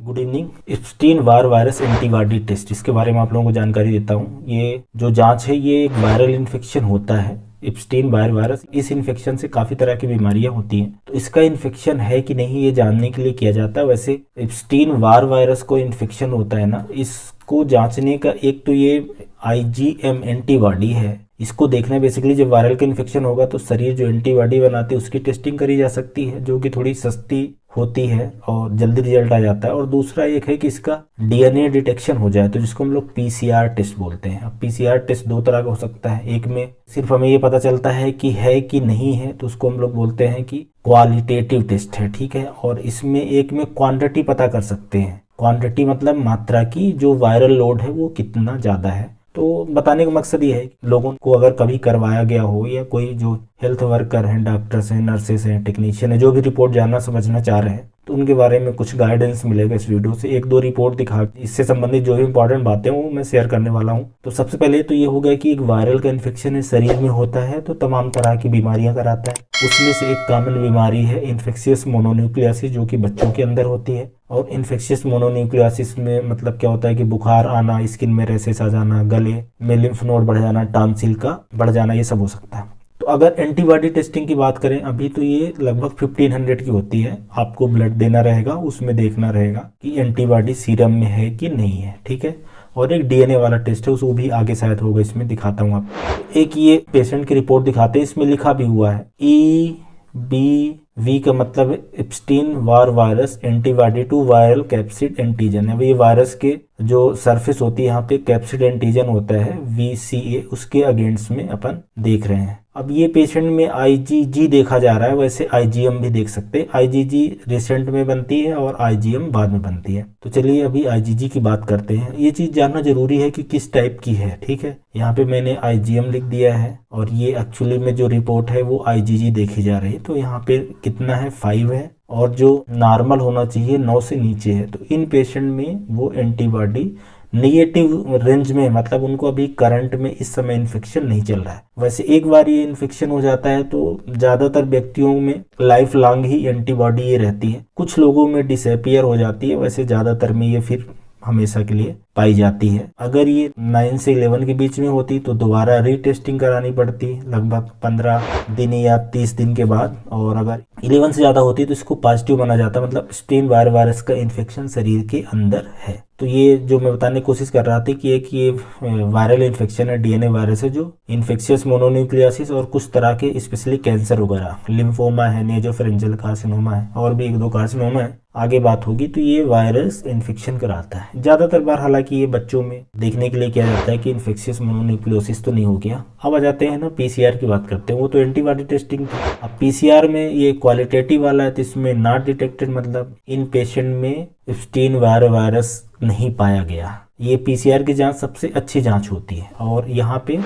Good evening. Epstein Barr virus antibody test, इसके बारे में आप लोगों को जानकारी देता हूँ। ये जो जांच है ये एक वायरल इन्फेक्शन होता है, इप्स्टीन वार वायरस। इस इन्फेक्शन से काफ़ी तरह की बीमारियां होती हैं, तो इसका इन्फेक्शन है कि नहीं ये जानने के लिए किया जाता है। वैसे इप्स्टीन वार वायरस को इन्फेक्शन होता है ना, इसको जांचने का एक तो ये IgM एंटीबॉडी है, इसको देखना है। बेसिकली जब वायरल का इन्फेक्शन होगा तो शरीर जो एंटीबॉडी बनाती है उसकी टेस्टिंग करी जा सकती है, जो कि थोड़ी सस्ती होती है और जल्दी रिजल्ट आ जाता है। और दूसरा एक है कि इसका DNA डिटेक्शन हो जाए, तो जिसको हम लोग PCR टेस्ट बोलते हैं। अब PCR टेस्ट दो तरह का हो सकता है, एक में सिर्फ हमें ये पता चलता है कि है कि नहीं है, तो उसको हम लोग बोलते हैं कि क्वालिटेटिव टेस्ट है, ठीक है। और इसमें एक में क्वांटिटी पता कर सकते हैं। क्वांटिटी मतलब मात्रा की, जो वायरल लोड है वो कितना ज़्यादा है। तो बताने का मकसद ये है कि लोगों को अगर कभी करवाया गया हो या कोई जो हेल्थ वर्कर हैं, डॉक्टर्स हैं, नर्सेस हैं, टेक्नीशियन हैं, जो भी रिपोर्ट जानना समझना चाह रहे हैं, तो उनके बारे में कुछ गाइडेंस मिलेगा इस वीडियो से। एक दो रिपोर्ट दिखा इससे संबंधित जो भी इंपॉर्टेंट बातें वो मैं शेयर करने वाला हूँ। तो सबसे पहले तो ये हो गया कि एक वायरल का इन्फेक्शन है, शरीर में होता है तो तमाम तरह की बीमारियां कराता है। उसमें से एक कॉमन बीमारी है इन्फेक्शियस मोनोन्यूक्लियोसिस, जो कि बच्चों के अंदर होती है। और इन्फेक्शियस मोनोन्यूक्लियोसिस में मतलब क्या होता है कि बुखार आना, स्किन में रैशेस आ जाना, गले में लिम्फ नोड बढ़ जाना, टॉन्सिल का बढ़ जाना, ये सब हो सकता है। तो अगर एंटीबॉडी टेस्टिंग की बात करें, अभी तो ये लगभग 1500 की होती है। आपको ब्लड देना रहेगा, उसमें देखना रहेगा कि एंटीबॉडी सीरम में है कि नहीं है, ठीक है। और एक DNA वाला टेस्ट है, उसको भी आगे शायद होगा, इसमें दिखाता हूँ आपको। एक ये पेशेंट की रिपोर्ट दिखाते हैं, इसमें लिखा भी हुआ है EBV का मतलब Epstein Barr virus antibody to viral capsid antigen है। ये वायरस के जो सरफेस होती है यहाँ पे कैप्सिड एंटीजन होता है VCA, उसके अगेंस्ट में अपन देख रहे हैं। अब ये पेशेंट में IgG देखा जा रहा है, वैसे IgM भी देख सकते हैं। IgG रिसेंट में बनती है और IgM बाद में बनती है। तो चलिए अभी IgG की बात करते हैं। ये चीज जानना जरूरी है कि किस टाइप की है, ठीक है। यहाँ पे मैंने IgM लिख दिया है और ये एक्चुअली में जो रिपोर्ट है वो IgG देखी जा रही है। तो यहाँ पे कितना है, 5 है, और जो नॉर्मल होना चाहिए 9 से नीचे है। तो इन पेशेंट में वो एंटीबॉडी नेगेटिव रेंज में, मतलब उनको अभी करंट में इस समय इन्फेक्शन नहीं चल रहा है। वैसे एक बार ये इन्फेक्शन हो जाता है तो ज्यादातर व्यक्तियों में लाइफ लॉन्ग ही एंटीबॉडी ये रहती है। कुछ लोगों में डिसअपियर हो जाती है, वैसे ज्यादातर में ये फिर हमेशा के लिए पाई जाती है। अगर ये 9 से 11 के बीच में होती तो दोबारा रीटेस्टिंग करानी पड़ती लगभग 15 दिन या 30 दिन के बाद। और अगर 11 से ज्यादा होती तो इसको पॉजिटिव माना जाता, मतलब इप्स्टीन वार वायरस का इन्फेक्शन शरीर के अंदर है। तो ये जो मैं बताने की कोशिश कर रहा था कि एक ये वायरल इन्फेक्शन है, DNA वायरस है, जो इन्फेक्शियस मोनोन्यूक्लियोसिस और कुछ तरह के स्पेशली कैंसर वगैरह, लिम्फोमा है, नेजोफेरेंजियल कार्सिनोमा है, और भी एक दो कार्सिनोमा है, आगे बात होगी। तो ये वायरस इन्फेक्शन कराता है ज्यादातर बार। हालांकि ये बच्चों में देखने के लिए किया जाता है कि इन्फेक्शियस मोनोन्यूक्लियोसिस तो नहीं हो गया। अब आ जाते हैं ना PCR की बात करते हैं, वो तो एंटीबॉडी टेस्टिंग थी। अब PCR में ये क्वालिटेटिव वाला है, तो इसमें नॉट डिटेक्टेड, मतलब इन पेशेंट में इप्स्टीन वार वायरस नहीं पाया गया। ये PCR की जांच सबसे अच्छी जांच होती है। और यहाँ पे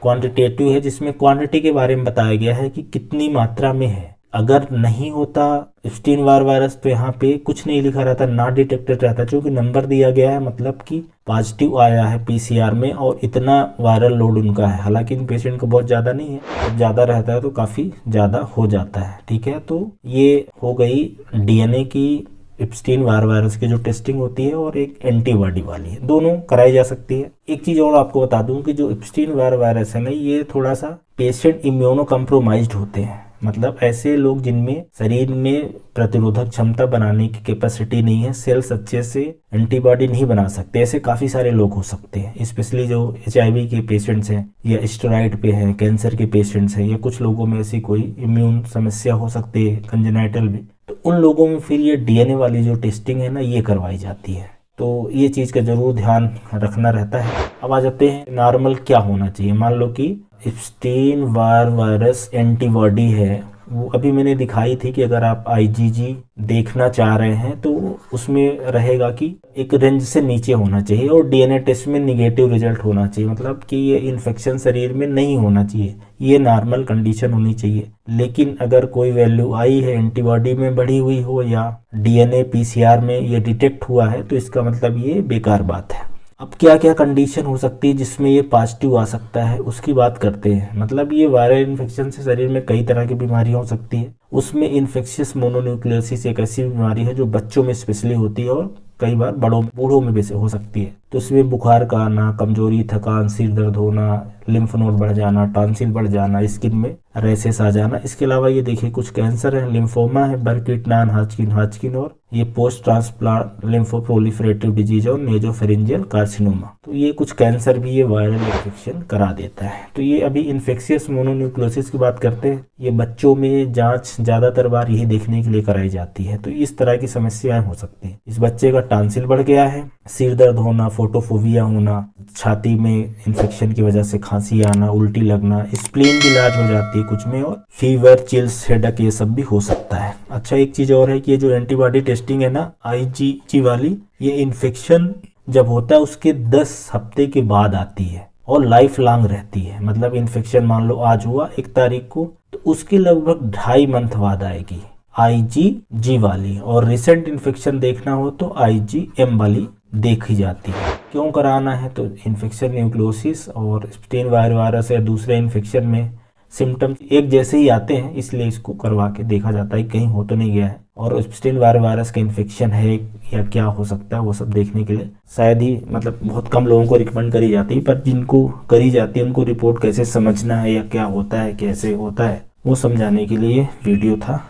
क्वांटिटेटिव है, जिसमें क्वांटिटी के बारे में बताया गया है कि कितनी मात्रा में है। अगर नहीं होता इप्स्टीन वार वायरस तो यहाँ पे कुछ नहीं लिखा रहता, नॉट डिटेक्टेड रहता, क्योंकि नंबर दिया गया है, मतलब कि पॉजिटिव आया है PCR में और इतना वायरल लोड उनका है। हालांकि इन पेशेंट को बहुत ज़्यादा नहीं है, जब ज़्यादा रहता है तो काफ़ी ज़्यादा हो जाता है, ठीक है। तो ये हो गई DNA की इप्स्टीन वार वायरस की जो टेस्टिंग होती है, और एक एंटीबॉडी वाली है, दोनों कराई जा सकती है। एक चीज और आपको बता दूं कि जो इप्स्टीन वार वायरस है ना, ये थोड़ा सा पेशेंट इम्यूनो कम्प्रोमाइज्ड होते हैं, मतलब ऐसे लोग जिनमें शरीर में प्रतिरोधक क्षमता बनाने की कैपेसिटी नहीं है, सेल्स अच्छे से एंटीबॉडी नहीं बना सकते, ऐसे काफी सारे लोग हो सकते हैं। स्पेशली जो HIV के पेशेंट्स हैं, या स्टेरॉइड पे हैं, कैंसर के पेशेंट्स हैं, या कुछ लोगों में ऐसी कोई इम्यून समस्या हो सकती है, कंजेनाइटल भी, तो उन लोगों में फिर ये DNA वाली जो टेस्टिंग है ना, ये करवाई जाती है। तो ये चीज का जरूर ध्यान रखना रहता है। अब आ जाते हैं नॉर्मल क्या होना चाहिए। मान लो कि इप्स्टीन वार वायरस एंटीबॉडी है, वो अभी मैंने दिखाई थी कि अगर आप IgG देखना चाह रहे हैं तो उसमें रहेगा कि एक रेंज से नीचे होना चाहिए, और DNA टेस्ट में निगेटिव रिजल्ट होना चाहिए, मतलब कि ये इन्फेक्शन शरीर में नहीं होना चाहिए, ये नॉर्मल कंडीशन होनी चाहिए। लेकिन अगर कोई वैल्यू आई है, एंटीबॉडी में बढ़ी हुई हो, या DNA PCR में ये डिटेक्ट हुआ है, तो इसका मतलब ये बेकार बात है। अब क्या क्या कंडीशन हो सकती है जिसमें ये पॉजिटिव आ सकता है, उसकी बात करते हैं। मतलब ये वायरल इन्फेक्शन से शरीर में कई तरह की बीमारियां हो सकती है, उसमें इन्फेक्शियस मोनोन्यूक्लियोसिस एक ऐसी बीमारी है जो बच्चों में स्पेशली होती है और कई बार बूढ़ों में भी से हो सकती है। तो इसमें बुखार का आना, कमजोरी, थकान, सिर दर्द होना, लिम्फ नोड बढ़ जाना, टॉन्सिल बढ़ जाना, स्किन में रैसेस आ जाना। इसके अलावा ये देखिए कुछ कैंसर है, लिम्फोमा है, बर्किट, नॉन हाजकिन और ये पोस्ट ट्रांसप्लांट लिम्फोप्रोलिफरेटिव डिजीज और नेजोफेरिंजियल कार्सिनोमा। तो ये कुछ कैंसर भी ये वायरल इन्फेक्शन करा देता है। तो ये अभी इन्फेक्शियस मोनोन्यूक्लियोसिस की बात करते हैं। ये बच्चों में जांच ज्यादातर बार यही देखने के लिए कराई जाती है। तो इस तरह की समस्याएं हो सकती हैं। इस बच्चे का टॉन्सिल बढ़ गया है, सिर दर्द होना, फोटोफोबिया होना, छाती में इन्फेक्शन की वजह से खांसी आना, उल्टी लगना, स्प्लीन भी लार्ज हो जाती है कुछ में, और फीवर, चिल्स, हेडेक ये सब भी हो सकता है। अच्छा, एक चीज और है कि ये जो एंटीबॉडी टेस्टिंग है ना, IgG वाली, ये इन्फेक्शन जब होता है उसके 10 हफ्ते के बाद आती है और लाइफ लॉन्ग रहती है। मतलब इन्फेक्शन मान लो आज हुआ 1 तारीख को, तो उसके लगभग 2.5 मंथ बाद आएगी IgG वाली। और रिसेंट इन्फेक्शन देखना हो तो IgM वाली देखी जाती है। क्यों कराना है? तो इन्फेक्शन न्यूक्लियोसिस और स्टेन वायरस या दूसरे इन्फेक्शन में सिम्टम्स एक जैसे ही आते हैं, इसलिए इसको करवा के देखा जाता है कहीं हो तो नहीं गया है, और स्टेन वायरस का इन्फेक्शन है या क्या हो सकता है वो सब देखने के लिए शायद ही मतलब बहुत कम लोगों को रिकमेंड करी जाती है। पर जिनको करी जाती है उनको रिपोर्ट कैसे समझना है या क्या होता है, कैसे होता है, वो समझाने के लिए वीडियो था।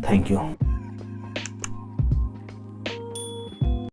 Thank you.